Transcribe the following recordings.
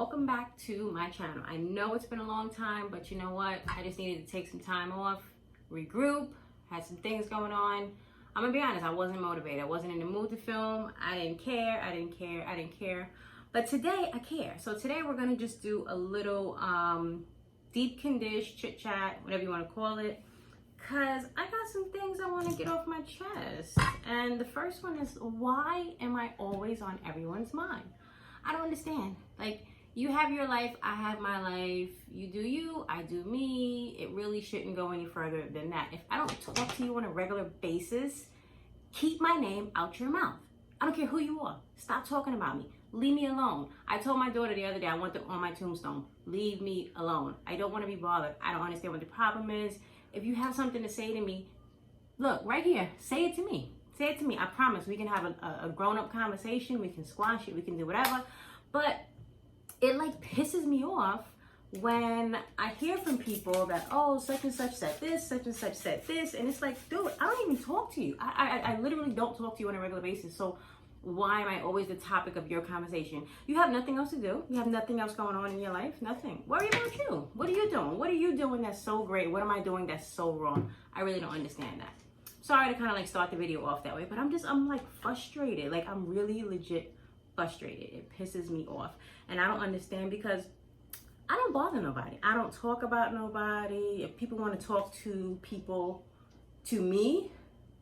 welcome back to my channel. I know it's been a long time, but you know what? I just needed to take some time off, regroup, had some things going on. I'm gonna be honest, I wasn't motivated. I wasn't in the mood to film. I didn't care. But today I care. So today we're gonna just do a little deep condish, chit chat, whatever you wanna call it. Cause I got some things I wanna get off my chest. And the first one is, why am I always on everyone's mind? I don't understand. Like, you have your life, I have my life. You do you, I do me. It really shouldn't go any further than that. If I don't talk to you on a regular basis, keep my name out your mouth. I don't care who you are. Stop talking about me. Leave me alone. I told my daughter the other day, I want them on my tombstone. Leave me alone. I don't want to be bothered. I don't understand what the problem is. If you have something to say to me, look, right here, say it to me. Say it to me. I promise we can have a grown-up conversation. We can squash it. We can do whatever. But it like pisses me off when I hear from people that, oh, such and such said this, such and such said this. And it's like, dude, I don't even talk to you. I literally don't talk to you on a regular basis. So why am I always the topic of your conversation? You have nothing else to do. You have nothing else going on in your life. Nothing. Worry about you. What are you doing? What are you doing that's so great? What am I doing that's so wrong? I really don't understand that. Sorry to kind of like start the video off that way, but I'm like frustrated. Like, I'm really legit frustrated. It pisses me off. And I don't understand because I don't bother nobody. I don't talk about nobody. If people want to talk to people, to me,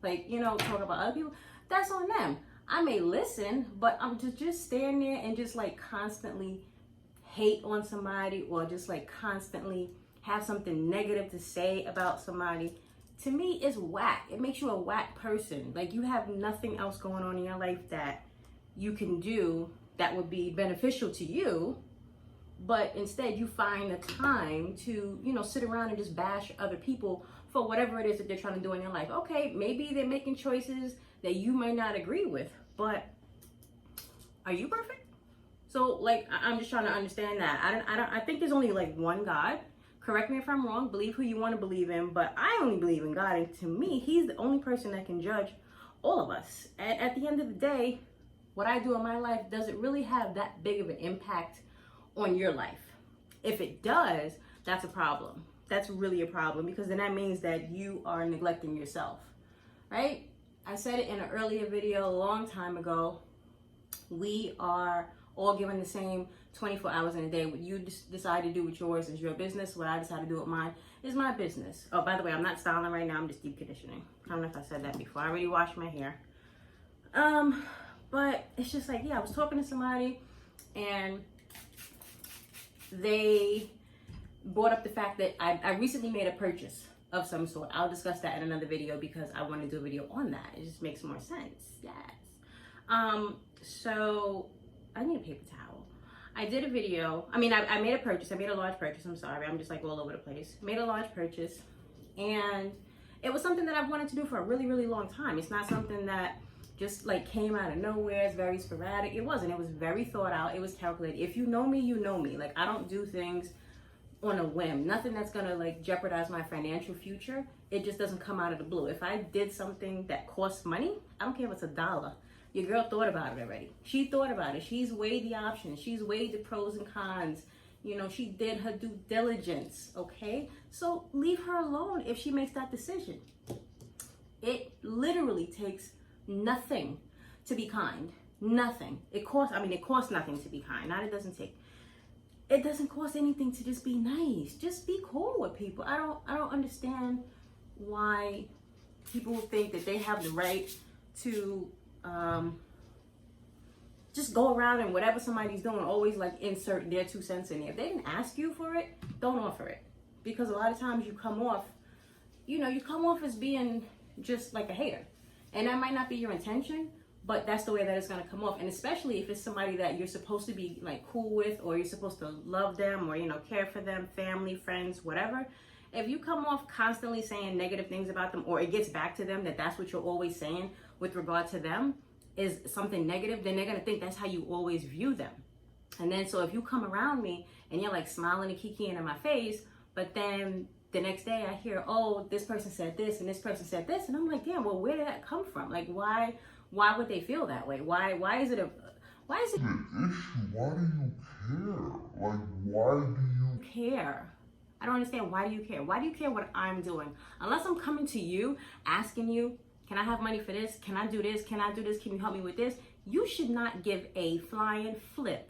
like, you know, talk about other people, that's on them. I may listen, but I'm just stand there and just like constantly hate on somebody or just like constantly have something negative to say about somebody. To me, it's whack. It makes you a whack person. Like, you have nothing else going on in your life that you can do that would be beneficial to you, but instead you find the time to, you know, sit around and just bash other people for whatever it is that they're trying to do in your life. Okay, maybe they're making choices that you may not agree with, but are you perfect? So, like, I'm just trying to understand that. I think there's only like one God. Correct me if I'm wrong, believe who you want to believe in, but I only believe in God, and to me, he's the only person that can judge all of us. And at the end of the day, what I do in my life doesn't really have that big of an impact on your life. If it does, that's a problem. That's really a problem, because then that means that you are neglecting yourself, right? I said it in an earlier video a long time ago. We are all given the same 24 hours in a day. What you decide to do with yours is your business. What I decide to do with mine is my business. Oh, by the way, I'm not styling right now. I'm just deep conditioning. I don't know if I said that before. I already washed my hair. But it's just like, yeah, I was talking to somebody and they brought up the fact that I recently made a purchase of some sort. I'll discuss that in another video because I want to do a video on that. It just makes more sense. Yes. So I need a paper towel. I did a video. I mean, I made a purchase. I made a large purchase. I'm sorry. I'm just like all over the place. Made a large purchase. And it was something that I've wanted to do for a really, really long time. It's not something that just like came out of nowhere. It's very sporadic. It wasn't. It was very thought out. It was calculated. If you know me, you know me. Like, I don't do things on a whim. Nothing that's going to like jeopardize my financial future. It just doesn't come out of the blue. If I did something that costs money, I don't care if it's $1. Your girl thought about it already. She thought about it. She's weighed the options. She's weighed the pros and cons. You know, she did her due diligence, okay? So leave her alone if she makes that decision. It literally takes nothing to be kind. Nothing. It costs nothing to be kind. Not it doesn't cost anything to just be nice. Just be cool with people. I don't understand why people think that they have the right to just go around and whatever somebody's doing, always like insert their 2 cents in there. If they didn't ask you for it, don't offer it. Because a lot of times you come off as being just like a hater. And that might not be your intention, but that's the way that it's gonna come off. And especially if it's somebody that you're supposed to be like cool with, or you're supposed to love them, or, you know, care for them, family, friends, whatever. If you come off constantly saying negative things about them, or it gets back to them that that's what you're always saying with regard to them is something negative, then they're going to think that's how you always view them. And then so if you come around me and you're like smiling and kikiing in my face, but then the next day I hear, oh, this person said this and this person said this, and I'm like, damn, well, where did that come from? Like, why would they feel that way? Why Why is it an issue? Why do you care? Like, why do you care? I don't understand. Why do you care? Why do you care what I'm doing? Unless I'm coming to you, asking you, can I have money for this? Can I do this? Can I do this? Can you help me with this? You should not give a flying flip,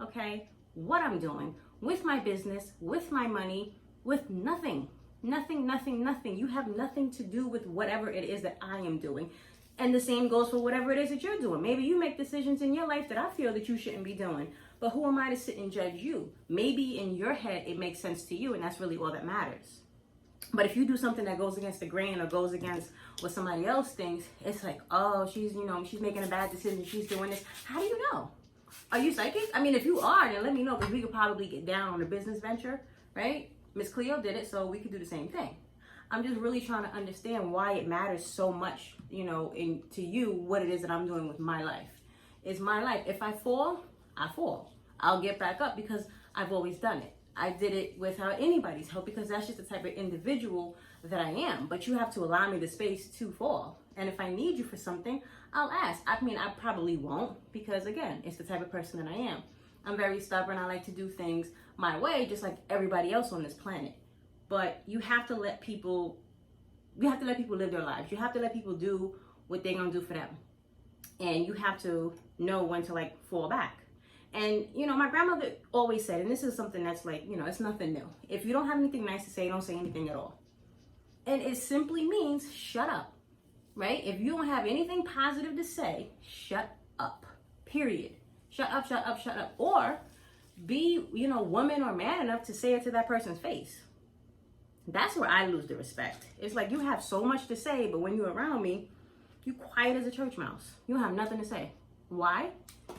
okay? What I'm doing with my business, with my money, with nothing. Nothing, nothing, nothing. You have nothing to do with whatever it is that I am doing. And the same goes for whatever it is that you're doing. Maybe you make decisions in your life that I feel that you shouldn't be doing. But who am I to sit and judge you? Maybe in your head it makes sense to you, and that's really all that matters. But if you do something that goes against the grain or goes against what somebody else thinks, it's like, oh, she's making a bad decision. She's doing this. How do you know? Are you psychic? I mean, if you are, then let me know, because we could probably get down on a business venture, right? Miss Cleo did it, so we could do the same thing. I'm just really trying to understand why it matters so much, to you, what it is that I'm doing with my life. It's my life. If I fall, I fall. I'll get back up because I've always done it. I did it without anybody's help because that's just the type of individual that I am. But you have to allow me the space to fall. And if I need you for something, I'll ask. I mean, I probably won't because, again, it's the type of person that I am. I'm very stubborn. I like to do things my way, just like everybody else on this planet. But you have to let people live their lives. You have to let people do what they're going to do for them. And you have to know when to fall back. And, my grandmother always said, and this is something that's it's nothing new. If you don't have anything nice to say, don't say anything at all. And it simply means shut up, right? If you don't have anything positive to say, shut up, period. Shut up, shut up, shut up. Or be, woman or man enough to say it to that person's face. That's where I lose the respect. It's like you have so much to say, but when you're around me, you quiet as a church mouse. You don't have nothing to say. Why?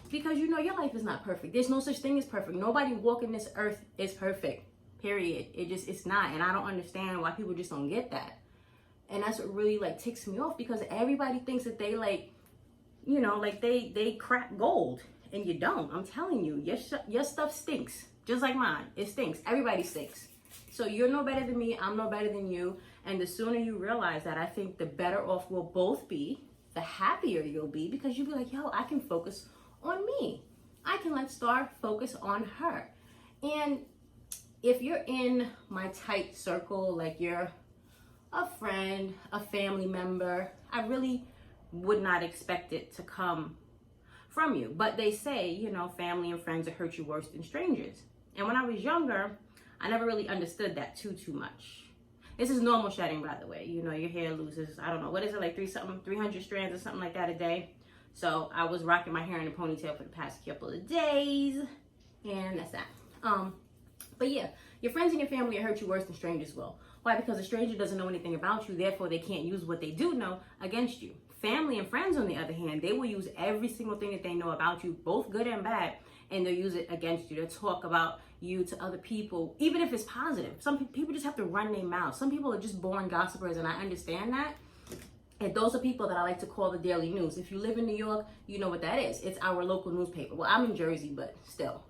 Because your life is not perfect. There's no such thing as perfect. Nobody walking this earth is perfect. Period. It's not. And I don't understand why people just don't get that. And that's what really ticks me off, because everybody thinks that they they crack gold, and you don't. I'm telling you, your stuff stinks. Just like mine. It stinks. Everybody stinks. So you're no better than me. I'm no better than you. And the sooner you realize that, I think the better off we'll both be, the happier you'll be, because you'll be like, yo, I can focus on me. I can let Star focus on her. And if you're in my tight circle, like you're a friend, a family member, I really would not expect it to come from you. But they say, family and friends will hurt you worse than strangers. And when I was younger, I never really understood that too much. This is normal shedding, by the way. Your hair loses, I don't know, what is it, 300 strands or something like that a day. So I was rocking my hair in a ponytail for the past couple of days, and that's that. But yeah, your friends and your family will hurt you worse than strangers will. Why? Because a stranger doesn't know anything about you, therefore they can't use what they do know against you. Family and friends, on the other hand, they will use every single thing that they know about you, both good and bad, and they'll use it against you. They'll talk about you to other people, even if it's positive. Some people just have to run their mouth. Some people are just born gossipers, and I understand that. And those are people that I like to call the Daily News. If you live in New York, you know what that is. It's our local newspaper. Well, I'm in Jersey, but still.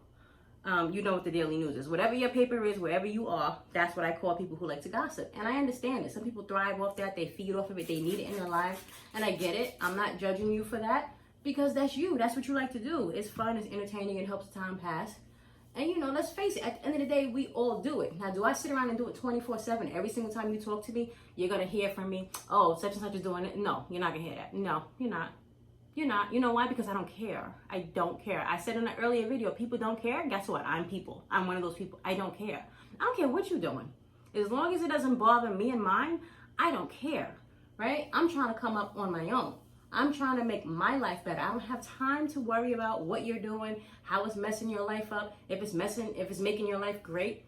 You know what the Daily News is. Whatever your paper is, wherever you are, that's what I call people who like to gossip. And I understand it. Some people thrive off that. They feed off of it. They need it in their lives. And I get it. I'm not judging you for that, because that's you. That's what you like to do. It's fun. It's entertaining. It helps the time pass. And let's face it, at the end of the day, we all do it. Now, do I sit around and do it 24/7? Every single time you talk to me, you're going to hear from me, oh, such and such is doing it. No, you're not going to hear that. No, you're not. You're not. You know why? Because I don't care. I don't care. I said in an earlier video, people don't care. Guess what? I'm people. I'm one of those people. I don't care. I don't care what you're doing. As long as it doesn't bother me and mine, I don't care, right? I'm trying to come up on my own. I'm trying to make my life better. I don't have time to worry about what you're doing, how it's messing your life up, if it's making your life great.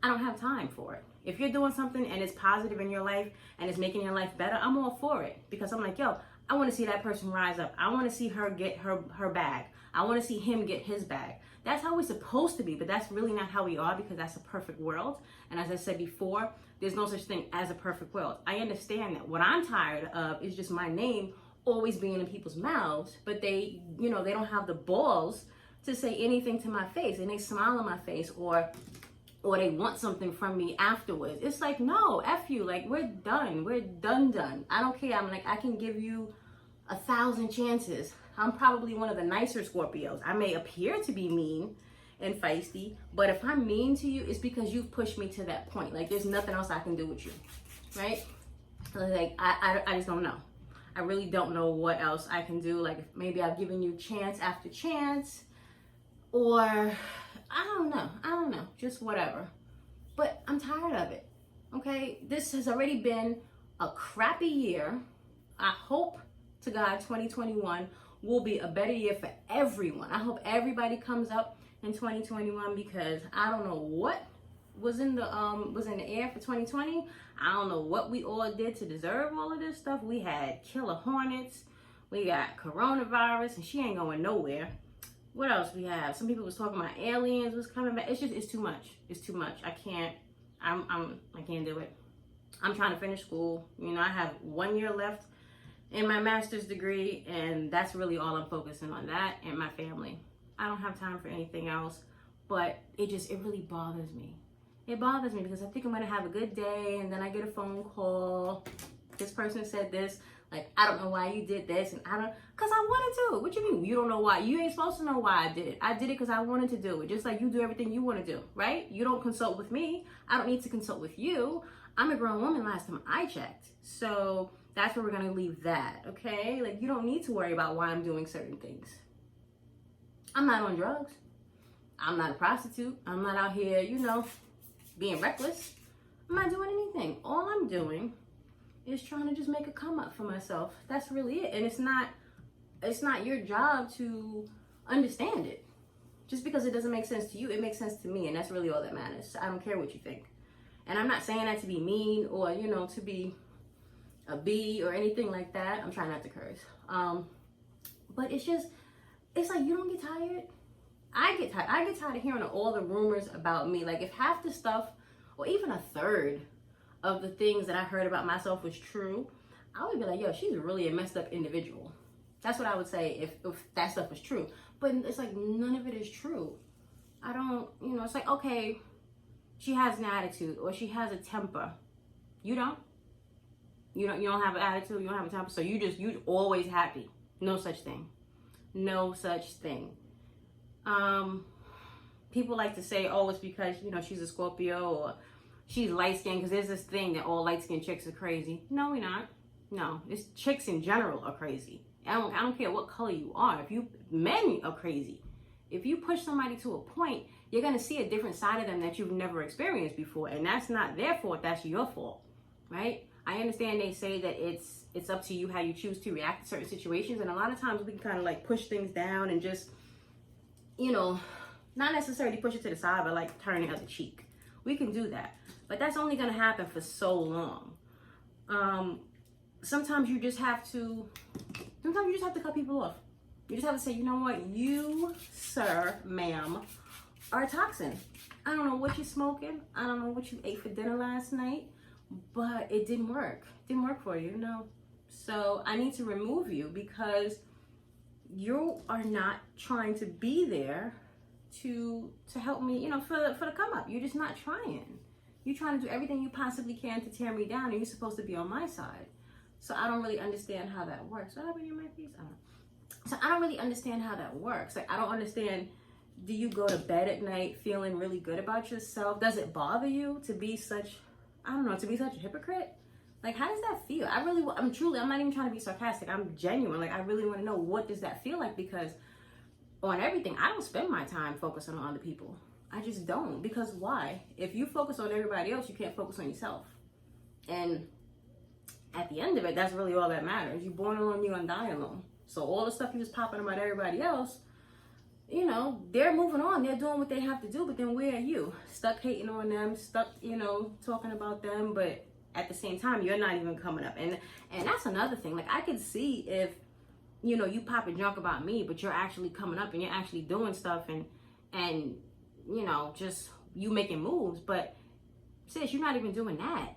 I don't have time for it. If you're doing something and it's positive in your life and it's making your life better, I'm all for it, because I'm like, yo, I want to see that person rise up. I want to see her get her bag. I want to see him get his bag. That's how we're supposed to be, but that's really not how we are, because that's a perfect world. And as I said before, there's no such thing as a perfect world. I understand that. What I'm tired of is just my name always being in people's mouths, but they don't have the balls to say anything to my face, and they smile in my face, or they want something from me afterwards. It's like, no, F you, we're done. We're done. I don't care. I'm like, I can give you 1,000 chances. I'm probably one of the nicer Scorpios. I may appear to be mean and feisty, but if I'm mean to you, it's because you've pushed me to that point. Like, there's nothing else I can do with you, right? Like, I just don't know. I really don't know what else I can do. Like, maybe I've given you chance after chance, or I don't know, just whatever. But I'm tired of it, okay? This has already been a crappy year. I hope to God 2021 will be a better year for everyone. I hope everybody comes up in 2021, because I don't know what was in the air for 2020. I don't know what we all did to deserve all of this stuff. We had killer hornets, we got coronavirus, and she ain't going nowhere. What else we have? Some people was talking about aliens was coming back. It's too much. It's too much. I can't do it. I'm trying to finish school. You know, I have 1 year left in my master's degree, and that's really all I'm focusing on, that and my family. I don't have time for anything else, but it really bothers me. It bothers me because I think I'm gonna have a good day, and then I get a phone call. This person said this, like, I don't know why you did this, and cause I wanted to. What you mean you don't know why? You ain't supposed to know why I did it. I did it because I wanted to do it, just like you do everything you want to do, right? You don't consult with me. I don't need to consult with you. I'm a grown woman last time I checked. So that's where we're gonna leave that, okay? Like, you don't need to worry about why I'm doing certain things. I'm not on drugs. I'm not a prostitute. I'm not out here, being reckless. I'm not doing anything. All I'm doing is trying to just make a come up for myself. That's really it. And it's not your job to understand it. Just because it doesn't make sense to you, it makes sense to me, and that's really all that matters. I don't care what you think. And I'm not saying that to be mean or, to be a bee or anything like that. I'm trying not to curse. But it's like, you don't get tired. I get tired. I get tired of hearing all the rumors about me. Like, if half the stuff, or even a third of the things that I heard about myself was true, I would be like, yo, she's really a messed up individual. That's what I would say if that stuff was true. But it's like, none of it is true. I don't, it's like, okay, she has an attitude or she has a temper. You don't? You don't have an attitude, you don't have a temper, so you're always happy. No such thing. No such thing. People like to say, oh, it's because, she's a Scorpio or she's light-skinned, because there's this thing that all light-skinned chicks are crazy. No, we're not. No, it's chicks in general are crazy. I don't care what color you are. Men are crazy. If you push somebody to a point, you're going to see a different side of them that you've never experienced before. And that's not their fault. That's your fault, right? I understand they say that it's up to you how you choose to react to certain situations. And a lot of times we can kind of like push things down and just, not necessarily push it to the side, but like turn the other cheek. We can do that. But that's only going to happen for so long. Sometimes you just have to cut people off. You just have to say, you know what, you, sir, ma'am, are a toxin. I don't know what you're smoking. I don't know what you ate for dinner last night, but it didn't work. It didn't work for you, So I need to remove you because you are not trying to be there to help me, for the come up. You're just not trying. You're trying to do everything you possibly can to tear me down, and you're supposed to be on my side. So I don't really understand how that works. What happened in my face? I don't know. So I don't really understand how that works. Like, I don't understand. Do you go to bed at night feeling really good about yourself? Does it bother you to be such a hypocrite? Like, how does that feel? I'm not even trying to be sarcastic. I'm genuine. Like, I really want to know, what does that feel like? Because on everything, I don't spend my time focusing on other people. I just don't. Because why? If you focus on everybody else, you can't focus on yourself. And at the end of it, that's really all that matters. You're born alone, you're gonna die alone. So all the stuff you was popping about everybody else, they're moving on. They're doing what they have to do. But then where are you? Stuck hating on them, stuck, talking about them. But at the same time, you're not even coming up. And that's another thing. Like, I could see if, you popping junk about me, but you're actually coming up and you're actually doing stuff and just you making moves. But sis, you're not even doing that.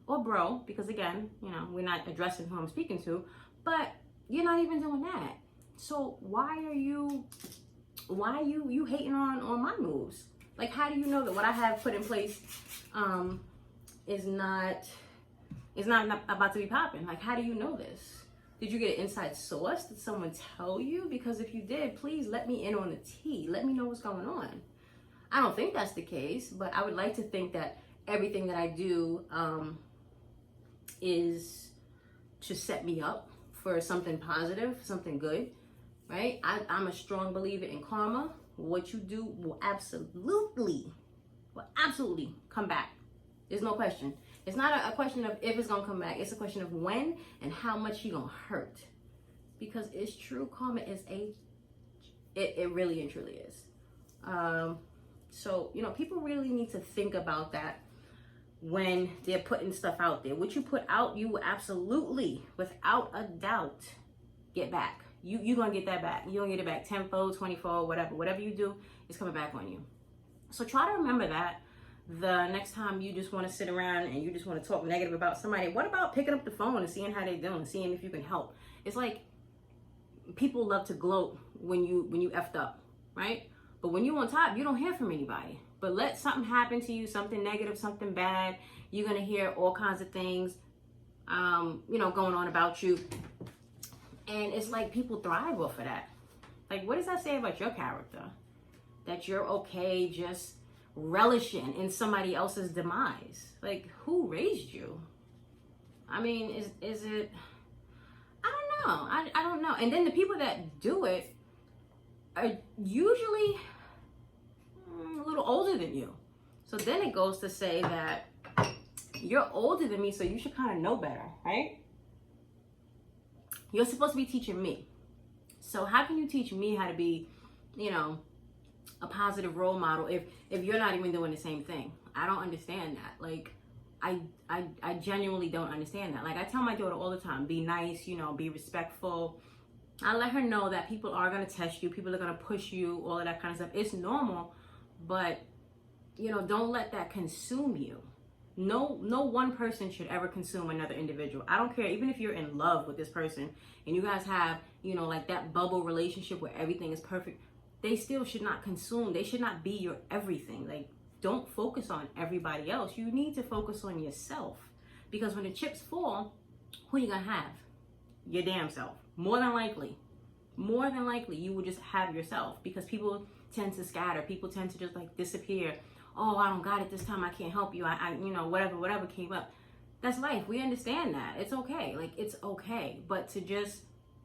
Or bro, because again, we're not addressing who I'm speaking to, but you're not even doing that. So why are you hating on my moves? Like, how do you know that what I have put in place is not about to be popping? Like, how do you know this? Did you get an inside source? Did someone tell you? Because if you did, please let me in on the tea. Let me know what's going on. I don't think that's the case, but I would like to think that everything that I do is to set me up for something positive, something good, right? I'm a strong believer in karma. What you do will absolutely come back. There's no question. It's not a question of if it's gonna come back. It's a question of when and how much you're gonna hurt. Because it's true, karma is it really and truly is. So, people really need to think about that when they're putting stuff out there. What you put out, you will absolutely, without a doubt, get back. You're gonna get that back. You're gonna get it back tenfold, 20-fold, whatever you do, it's coming back on you. So try to remember that the next time you just want to sit around and you just want to talk negative about somebody. What about picking up the phone and seeing how they're doing, seeing if you can help? It's like people love to gloat when you effed up, right? But when you're on top, you don't hear from anybody. But let something happen to you, something negative, something bad, you're gonna hear all kinds of things, going on about you. And it's like people thrive off of that. Like, what does that say about your character? That you're okay just relishing in somebody else's demise. Like, who raised you? I mean, is it? I don't know. I don't know. And then the people that do it are usually a little older than you. So then it goes to say that you're older than me, so you should kind of know better, right? You're supposed to be teaching me. So how can you teach me how to be, a positive role model if you're not even doing the same thing? I don't understand that. Like, I genuinely don't understand that. Like, I tell my daughter all the time, be nice, be respectful. I let her know that people are going to test you, people are going to push you, all of that kind of stuff. It's normal, but don't let that consume you. No one person should ever consume another individual. I don't care, even if you're in love with this person and you guys have, like that bubble relationship where everything is perfect, they still should not consume. They should not be your everything. Like, don't focus on everybody else. You need to focus on yourself. Because when the chips fall, who are you gonna have? Your damn self. More than likely, you will just have yourself, because people tend to scatter. People tend to just like disappear. Oh, I don't got it this time. I can't help you. I whatever came up. That's life. We understand that. It's okay. Like, it's okay. But to just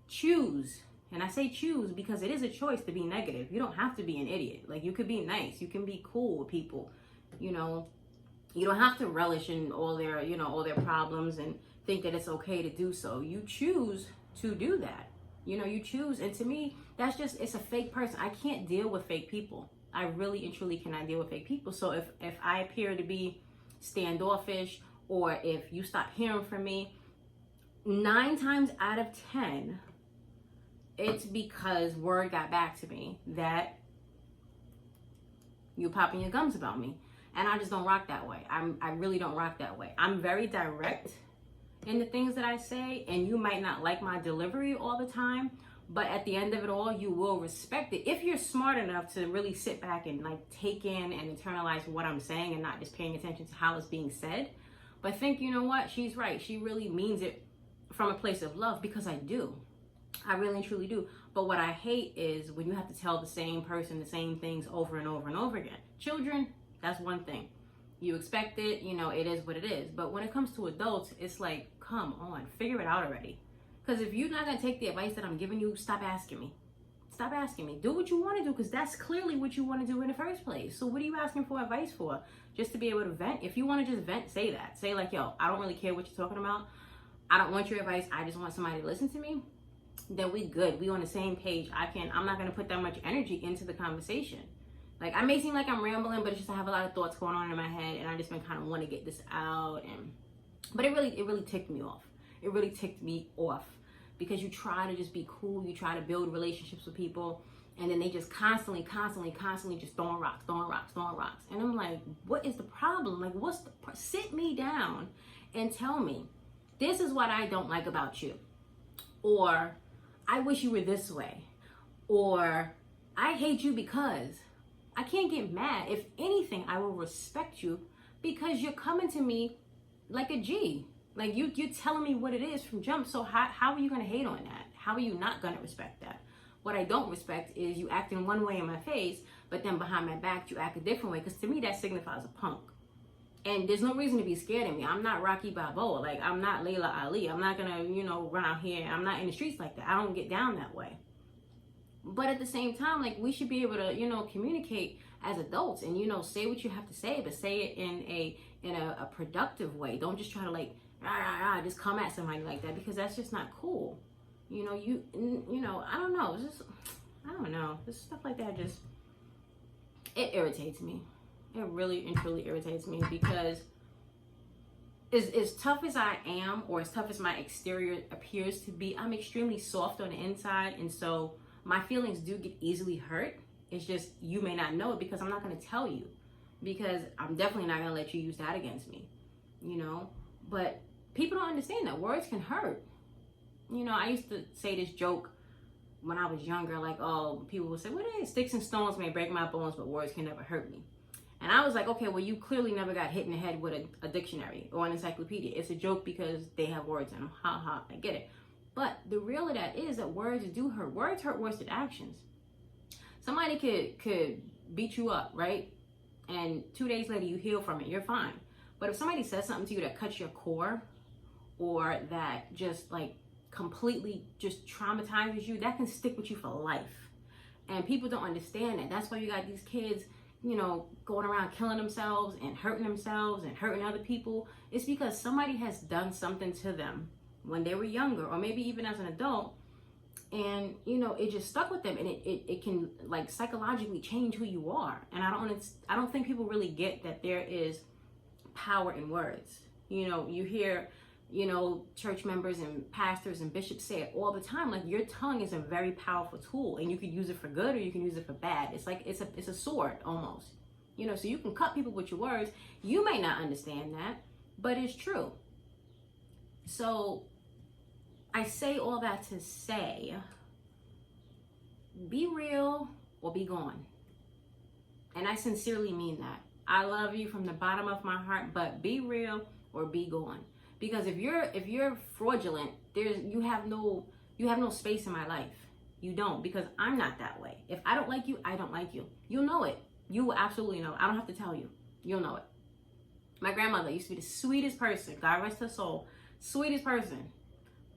choose, and I say choose because it is a choice to be negative. You don't have to be an idiot. Like, you could be nice. You can be cool with people. You don't have to relish in all their problems and think that it's okay to do so. You choose to do that. You choose. And to me, that's just, it's a fake person. I can't deal with fake people. I really and truly cannot deal with fake people. So if I appear to be standoffish, or if you stop hearing from me, 9 times out of 10, it's because word got back to me that you're popping your gums about me. And I just don't rock that way. I really don't rock that way. I'm very direct in the things that I say, and you might not like my delivery all the time, but at the end of it all, you will respect it if you're smart enough to really sit back and like take in and internalize what I'm saying and not just paying attention to how it's being said. But think, you know what? She's right. She really means it from a place of love, because I do. I really and truly do. But what I hate is when you have to tell the same person the same things over and over and over again. Children, that's one thing. You expect it, it is what it is. But when it comes to adults, it's like, come on, figure it out already. Because if you're not going to take the advice that I'm giving you, stop asking me. Stop asking me. Do what you want to do, because that's clearly what you want to do in the first place. So what are you asking for advice for? Just to be able to vent? If you want to just vent, say that. Say like, yo, I don't really care what you're talking about. I don't want your advice. I just want somebody to listen to me. Then we good. We on the same page. I'm not going to put that much energy into the conversation. Like, I may seem like I'm rambling, but it's just I have a lot of thoughts going on in my head, and I just been kind of want to get this out. But it really ticked me off. It really ticked me off, because you try to just be cool. You try to build relationships with people, and then they just constantly just throwing rocks. And I'm like, what is the problem? Like, sit me down and tell me, this is what I don't like about you. Or, I wish you were this way. Or, I hate you because. I can't get mad. If anything, I will respect you, because you're coming to me like a G. Like you're telling me what it is from jump. So how are you gonna hate on that? How are you not gonna respect that? What I don't respect is you acting one way in my face, but then behind my back you act a different way. Because to me that signifies a punk. And there's no reason to be scared of me. I'm not Rocky Balboa. Like I'm not Layla Ali. I'm not gonna, run out here. I'm not in the streets like that. I don't get down that way. But at the same time, like we should be able to, communicate as adults and say what you have to say, but say it in a productive way. Don't just try to like just come at somebody like that, because that's just not cool. I don't know. It's just, I don't know. This stuff like that just, it irritates me. It really and truly irritates me, because as tough as I am, or as tough as my exterior appears to be, I'm extremely soft on the inside, and so my feelings do get easily hurt. It's just you may not know it because I'm not going to tell you, because I'm definitely not going to let you use that against me, But people don't understand that words can hurt. I used to say this joke when I was younger, like, oh, people would say, what is sticks and stones may break my bones, but words can never hurt me. And I was like, okay, well, you clearly never got hit in the head with a dictionary or an encyclopedia. It's a joke because they have words in them. Ha ha, I get it. But the real of that is that words do hurt. Words hurt worse than actions. Somebody could beat you up, right? And 2 days later you heal from it, you're fine. But if somebody says something to you that cuts your core, or that just like completely just traumatizes you, that can stick with you for life. And people don't understand that. That's why you got these kids, going around killing themselves and hurting other people. It's because somebody has done something to them when they were younger, or maybe even as an adult, and it just stuck with them, and it can like psychologically change who you are. And I don't think people really get that there is power in words. You hear church members and pastors and bishops say it all the time, like your tongue is a very powerful tool, and you could use it for good or you can use it for bad. It's like it's a sword almost, so you can cut people with your words. You may not understand that, but it's true. So I say all that to say, be real or be gone. And I sincerely mean that. I love you from the bottom of my heart, but be real or be gone. Because if you're fraudulent, you have no space in my life. You don't, because I'm not that way. If I don't like you, I don't like you. You'll know it. You will absolutely know. I don't have to tell you. You'll know it. My grandmother used to be the sweetest person. God rest her soul. Sweetest person.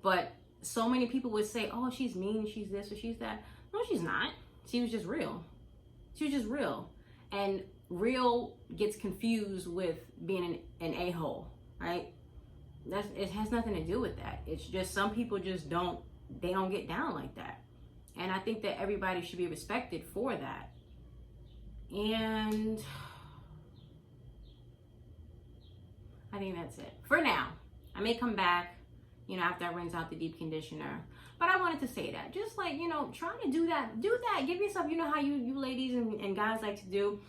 But so many people would say, oh, she's mean, she's this or she's that. No, she's not. She was just real. She was just real. And real gets confused with being an a-hole, right? It has nothing to do with that. It's just some people just don't get down like that. And I think that everybody should be respected for that. And I think that's it. For now. I may come back, after I rinse out the deep conditioner. But I wanted to say that. Just like, try to do that. Do that. Give yourself, how you ladies and guys like to do,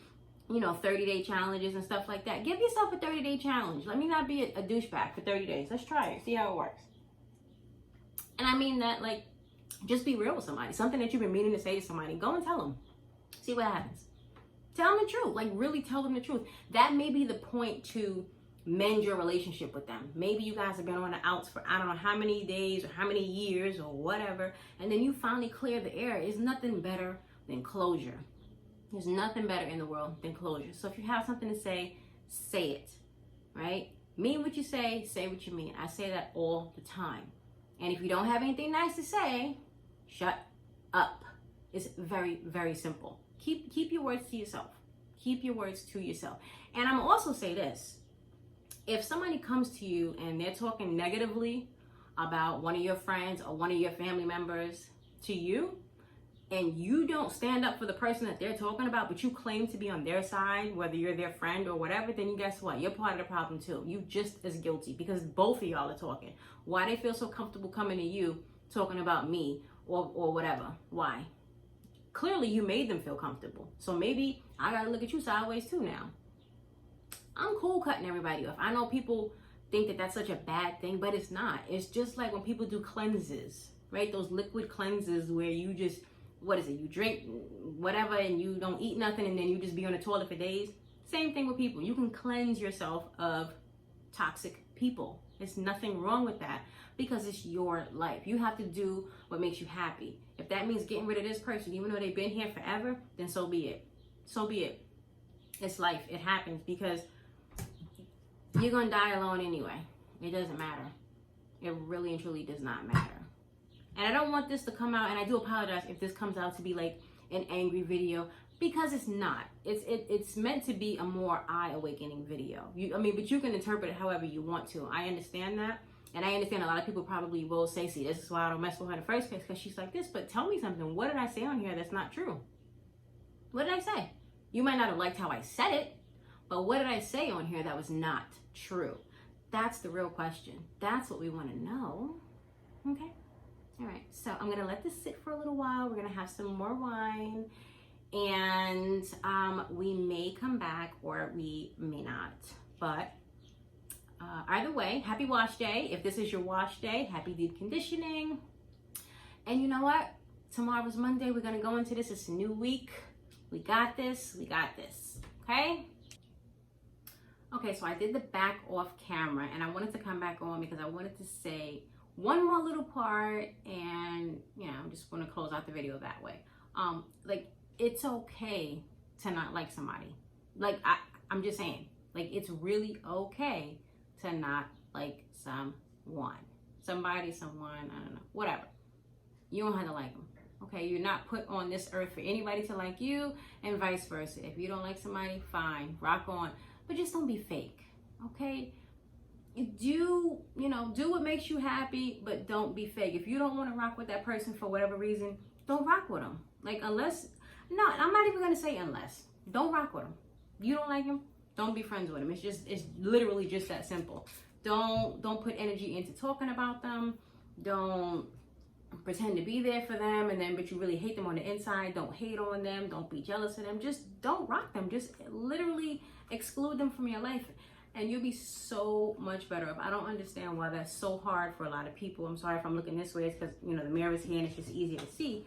30-day challenges and stuff like that. Give yourself a 30-day challenge. Let me not be a douchebag for 30 days. Let's try it. See how it works. And I mean that, like, just be real with somebody. Something that you've been meaning to say to somebody. Go and tell them. See what happens. Tell them the truth. Like, really tell them the truth. That may be the point to mend your relationship with them. Maybe you guys have been on the outs for I don't know how many days or how many years or whatever, and then you finally clear the air. There's nothing better than closure. There's nothing better in the world than closure. So if you have something to say it, right? Mean what you say what you mean. I say that all the time. And if you don't have anything nice to say, shut up. It's very, very simple. Keep your words to yourself. Keep your words to yourself. And I'm also say this. If somebody comes to you and they're talking negatively about one of your friends or one of your family members to you, and you don't stand up for the person that they're talking about, but you claim to be on their side, whether you're their friend or whatever, then you guess what? You're part of the problem too. You just as guilty, because both of y'all are talking. Why they feel so comfortable coming to you talking about me or whatever? Why? Clearly you made them feel comfortable. So maybe I gotta look at you sideways too now. I'm cool cutting everybody off. I know people think that that's such a bad thing, but it's not. It's just like when people do cleanses, right? Those liquid cleanses where you just, you drink whatever and you don't eat nothing and then you just be on the toilet for days. Same thing with people. You can cleanse yourself of toxic people. There's nothing wrong with that because it's your life. You have to do what makes you happy. If that means getting rid of this person, even though they've been here forever, then so be it. So be it. It's life. It happens because you're going to die alone anyway. It doesn't matter. It really and truly does not matter. And I don't want this to come out, and I do apologize if this comes out to be like an angry video, because it's not. It's meant to be a more eye-awakening video. But you can interpret it however you want to. I understand that. And I understand a lot of people probably will say, see, this is why I don't mess with her in the first place, because she's like this. But tell me something. What did I say on here that's not true? What did I say? You might not have liked how I said it, but what did I say on here that was not true? That's the real question. That's what we want to know. Okay? All right. So I'm going to let this sit for a little while. We're going to have some more wine. And we may come back or we may not. But either way, happy wash day. If this is your wash day, happy deep conditioning. And you know what? Tomorrow's Monday. We're going to go into this. It's a new week. We got this. We got this. Okay? Okay, so I did the back off camera. And I wanted to come back on because I wanted to say one more little part. And, I'm just going to close out the video that way. It's okay to not like somebody. I'm just saying. It's really okay to not like someone. Somebody, someone, I don't know. Whatever. You don't have to like them. Okay, you're not put on this earth for anybody to like you, and vice versa. If you don't like somebody, fine, rock on. But just don't be fake, okay? Do what makes you happy, but don't be fake. If you don't want to rock with that person for whatever reason, don't rock with them. I'm not even going to say unless. Don't rock with them. You don't like them, don't be friends with them. It's literally just that simple. Don't put energy into talking about them. Don't pretend to be there for them but you really hate them on the inside. Don't hate on them. Don't be jealous of them. Just don't rock them. Just literally exclude them from your life, and you'll be so much better off. I don't understand why that's so hard for a lot of people. I'm sorry if I'm looking this way. It's because the mirror is here and it's just easier to see.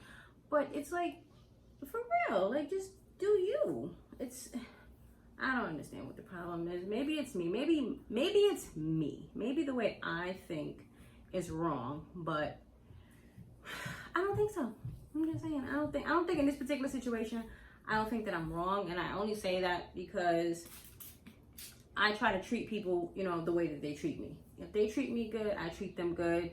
But it's for real, just do you. I don't understand what the problem is. Maybe it's me. Maybe it's me. Maybe the way I think is wrong, but I don't think so. I'm just saying, I don't think in this particular situation, I don't think that I'm wrong. And I only say that because I try to treat people, the way that they treat me. If they treat me good, I treat them good.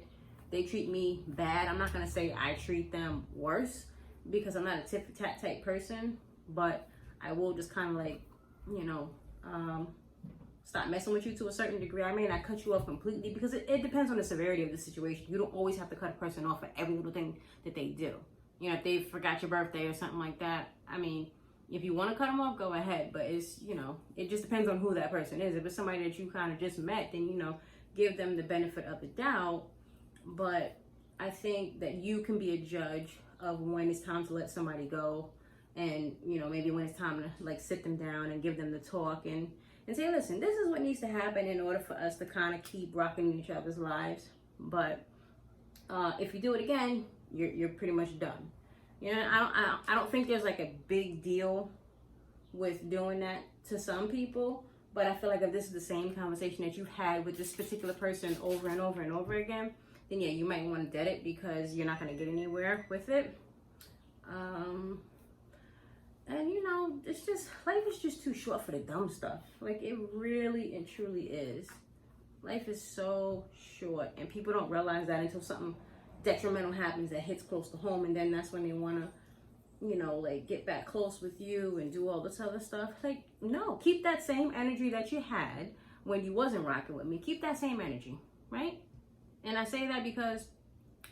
They treat me bad, I'm not going to say I treat them worse, because I'm not a tit for tat type person, but I will just kind of stop messing with you to a certain degree. I may not cut you off completely because it depends on the severity of the situation. You don't always have to cut a person off for every little thing that they do. If they forgot your birthday or something like that, if you want to cut them off, go ahead. But it just depends on who that person is. If it's somebody that you kind of just met, then, give them the benefit of the doubt. But I think that you can be a judge of when it's time to let somebody go, and maybe when it's time to sit them down and give them the talk and say, listen, this is what needs to happen in order for us to kind of keep rocking each other's lives. But if you do it again, you're pretty much done. I don't think there's a big deal with doing that to some people, but I feel like if this is the same conversation that you've had with this particular person over and over and over again, then yeah, you might want to dead it because you're not going to get anywhere with it. And it's just, life is just too short for the dumb stuff. It really and truly is. Life is so short, and people don't realize that until something detrimental happens that hits close to home, and then that's when they want to, get back close with you and do all this other stuff. No, keep that same energy that you had when you wasn't rocking with me. Keep that same energy, right? And I say that because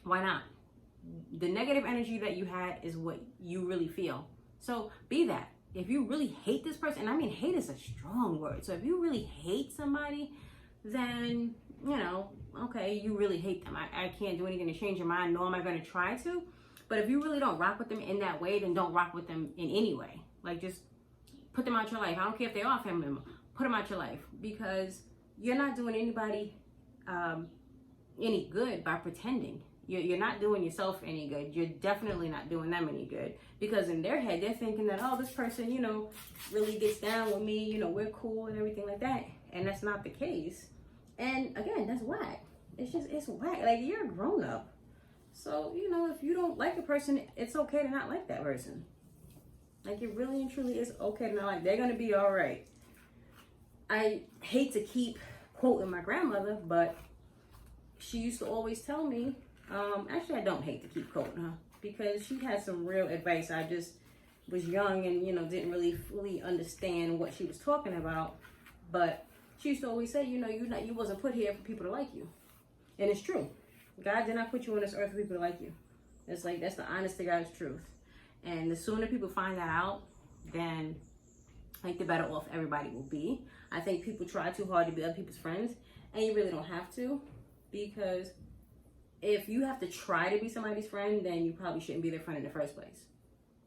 why not? The negative energy that you had is what you really feel. So be that. If you really hate this person, and hate is a strong word. So if you really hate somebody, then, okay, you really hate them. I can't do anything to change your mind, nor am I going to try to. But if you really don't rock with them in that way, then don't rock with them in any way. Just put them out your life. I don't care if they are family member. Put them out your life, because you're not doing anybody any good by pretending. You're not doing yourself any good. You're definitely not doing them any good, because in their head, they're thinking that, oh, this person, really gets down with me. We're cool and everything like that. And that's not the case. And again, that's whack. It's whack. Like, you're a grown up. So, you know, if you don't like a person, it's okay to not like that person. Like, it really and truly is okay to not like. They're going to be all right. I hate to keep quoting my grandmother, but she used to always tell me, actually, I don't hate to keep quoting her because she had some real advice. I just was young and, you know, didn't really fully understand what she was talking about. But she used to always say, you know, you wasn't put here for people to like you. And it's true. God did not put you on this earth for people to like you. It's like, that's the honest to God's truth. And the sooner people find that out, then like the better off everybody will be. I think people try too hard to be other people's friends, and you really don't have to, because if you have to try to be somebody's friend, then you probably shouldn't be their friend in the first place.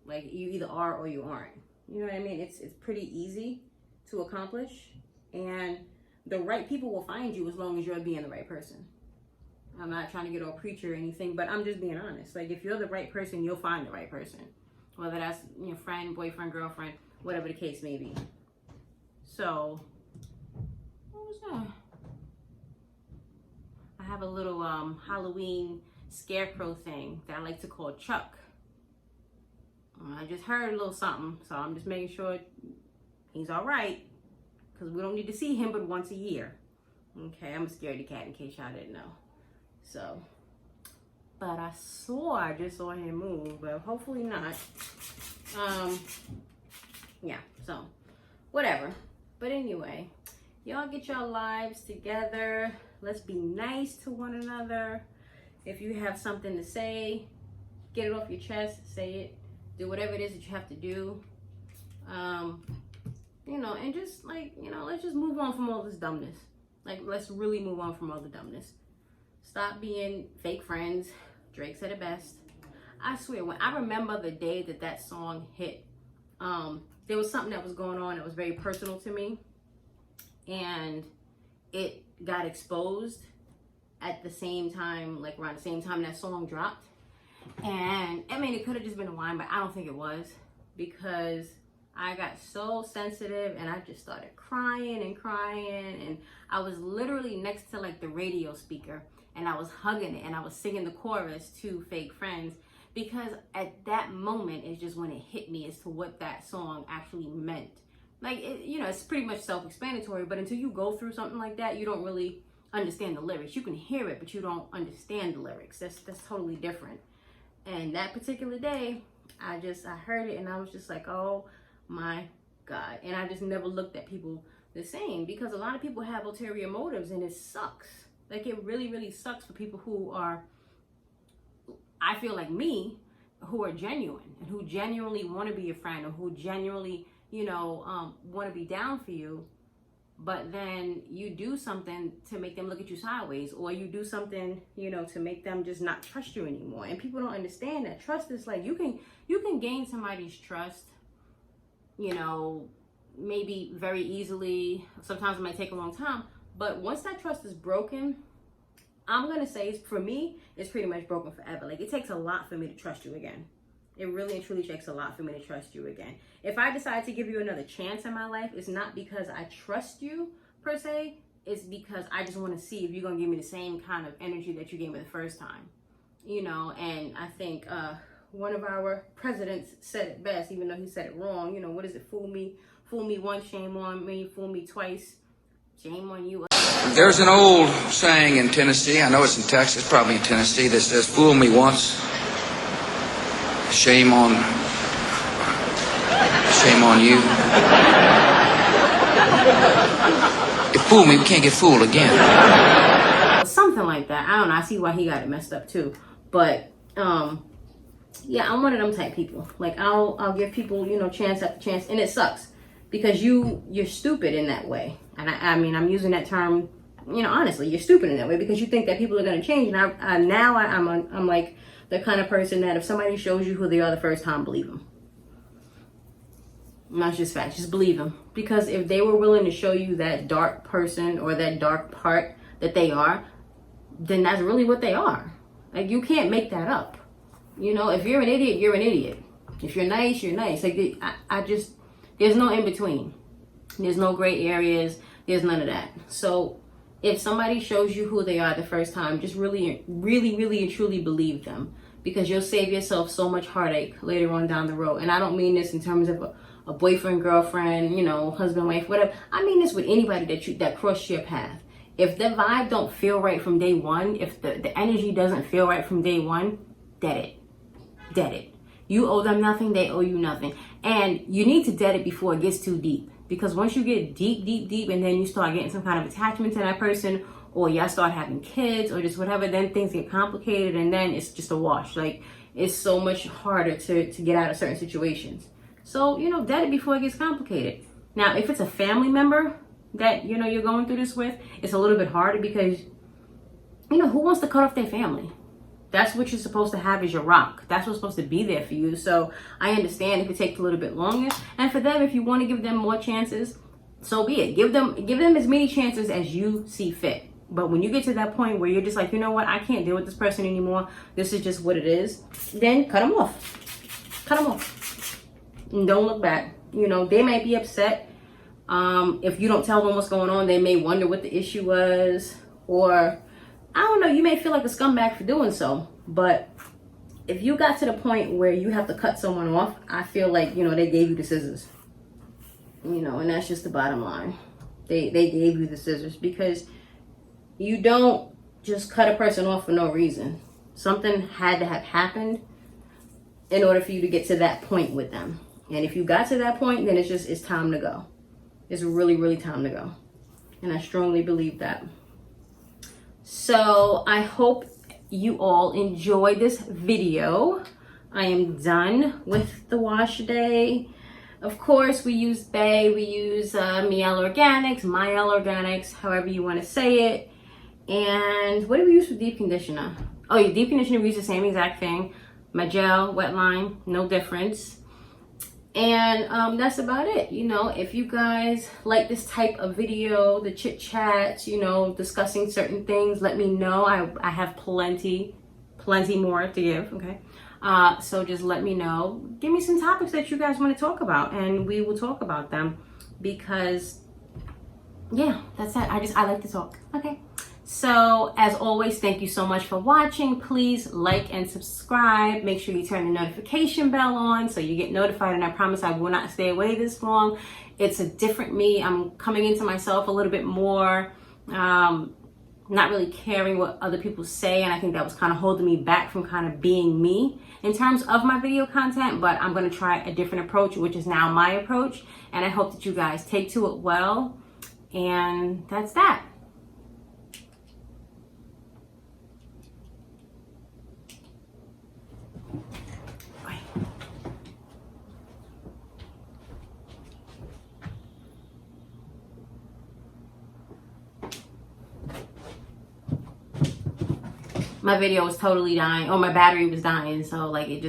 Like, you either are or you aren't. You know what I mean? It's pretty easy to accomplish, and the right people will find you as long as you're being the right person. I'm not trying to get all preacher or anything, but I'm just being honest. Like, if you're the right person, you'll find the right person. Whether that's your friend, boyfriend, girlfriend, whatever the case may be. So, what was that? I have a little Halloween scarecrow thing that I like to call Chuck. I just heard a little something, so I'm just making sure he's all right, because we don't need to see him but once a year. Okay, I'm a scaredy cat in case y'all didn't know. So, but I just saw him move, but hopefully not. Yeah, so whatever. But anyway, y'all get your lives together. Let's be nice to one another. If you have something to say, get it off your chest, say it. Do whatever it is that you have to do. You know, and just like, you know, let's just move on from all this dumbness. Like, let's really move on from all the dumbness. Stop being fake friends. Drake said it best. I swear, when I remember the day that song hit, there was something that was going on that was very personal to me, and it got exposed at the same time, like around the same time that song dropped. And I mean, it could have just been a whine, but I don't think it was, because I got so sensitive and I just started crying, and I was literally next to like the radio speaker, and I was hugging it and I was singing the chorus to Fake Friends, because at that moment is just when it hit me as to what that song actually meant. Like, you know, it's pretty much self-explanatory, but until you go through something like that, you don't really understand the lyrics. You can hear it, but you don't understand the lyrics. That's totally different. And that particular day, I heard it and I was just like, oh my God. And I just never looked at people the same, because a lot of people have ulterior motives, and it sucks. Like, it really, really sucks for people who are, I feel like me, who are genuine and who genuinely want to be your friend, or who genuinely, you know, want to be down for you. But then you do something to make them look at you sideways, or you do something, you know, to make them just not trust you anymore. And people don't understand that trust is like, you can gain somebody's trust, you know, maybe very easily. Sometimes it might take a long time, but once that trust is broken, I'm gonna say, for me, it's pretty much broken forever. Like, it takes a lot for me to trust you again. It really and truly takes a lot for me to trust you again. If I decide to give you another chance in my life, it's not because I trust you per se. It's because I just want to see if you're going to give me the same kind of energy that you gave me the first time. You know, and I think one of our presidents said it best, even though he said it wrong. You know, what is it? Fool me once, shame on me. Fool me twice, shame on you. There's an old saying in Tennessee, I know it's in Texas, probably in Tennessee, that says, fool me once, shame on you. If fool me, we can't get fooled again. Something like that. I don't know. I see why he got it messed up too. But yeah, I'm one of them type people. Like, I'll give people, you know, chance after chance, and it sucks because you're stupid in that way. And I mean, I'm using that term, you know, honestly, you're stupid in that way because you think that people are going to change. And I'm like the kind of person that if somebody shows you who they are the first time, believe them. And that's just fact. Just believe them. Because if they were willing to show you that dark person or that dark part that they are, then that's really what they are. Like, you can't make that up. You know, if you're an idiot, you're an idiot. If you're nice, you're nice. Like, there's no in between. There's no gray areas. There's none of that. So if somebody shows you who they are the first time, just really and truly believe them, because you'll save yourself so much heartache later on down the road. And I don't mean this in terms of a boyfriend, girlfriend, you know, husband, wife, whatever. I mean this with anybody that crossed your path. If the vibe don't feel right from day one, if the energy doesn't feel right from day one, dead it. You owe them nothing, they owe you nothing. And you need to dead it before it gets too deep. Because once you get deep, and then you start getting some kind of attachment to that person, or y'all start having kids, or just whatever, then things get complicated, and then it's just a wash. Like, it's so much harder to get out of certain situations. So, you know, dead it before it gets complicated. Now, if it's a family member that, you know, you're going through this with, it's a little bit harder because, you know, who wants to cut off their family? That's what you're supposed to have as your rock. That's what's supposed to be there for you. So I understand if it takes a little bit longer. And for them, if you want to give them more chances, so be it. Give them as many chances as you see fit. But when you get to that point where you're just like, you know what, I can't deal with this person anymore, this is just what it is, then cut them off. Cut them off. And don't look back. You know, they might be upset. If you don't tell them what's going on, they may wonder what the issue was, or I don't know, you may feel like a scumbag for doing so. But if you got to the point where you have to cut someone off, I feel like, you know, they gave you the scissors. You know, and that's just the bottom line. They gave you the scissors, because you don't just cut a person off for no reason. Something had to have happened in order for you to get to that point with them. And if you got to that point, then it's time to go. It's really time to go. And I strongly believe that. So I hope you all enjoyed this video. I am done with the wash day. Of course, we use Bay, we use Miel Organics, Miel Organics, however you want to say it. And what do we use for deep conditioner? Oh, your deep conditioner, we use the same exact thing. My gel, wet line, no difference. And that's about it. You know, if you guys like this type of video, the chit chats, you know, discussing certain things, let me know. I have plenty more to give, okay? So just let me know. Give me some topics that you guys want to talk about, and we will talk about them, because yeah, that's it. I like to talk. Okay. So as always, thank you so much for watching. Please like and subscribe. Make sure you turn the notification bell on so you get notified, and I promise I will not stay away this long. It's a different me. I'm coming into myself a little bit more, not really caring what other people say, and I think that was kind of holding me back from kind of being me in terms of my video content. But I'm going to try a different approach, which is now my approach, and I hope that you guys take to it well. And that's that. My video was totally dying, or my battery was dying, so like it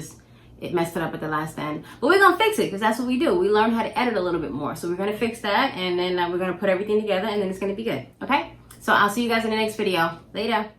messed it up at the last end. But we're gonna fix it, because that's what we do. We learn how to edit a little bit more. So we're gonna fix that, and then we're gonna put everything together, and then it's gonna be good, okay? So I'll see you guys in the next video. Later.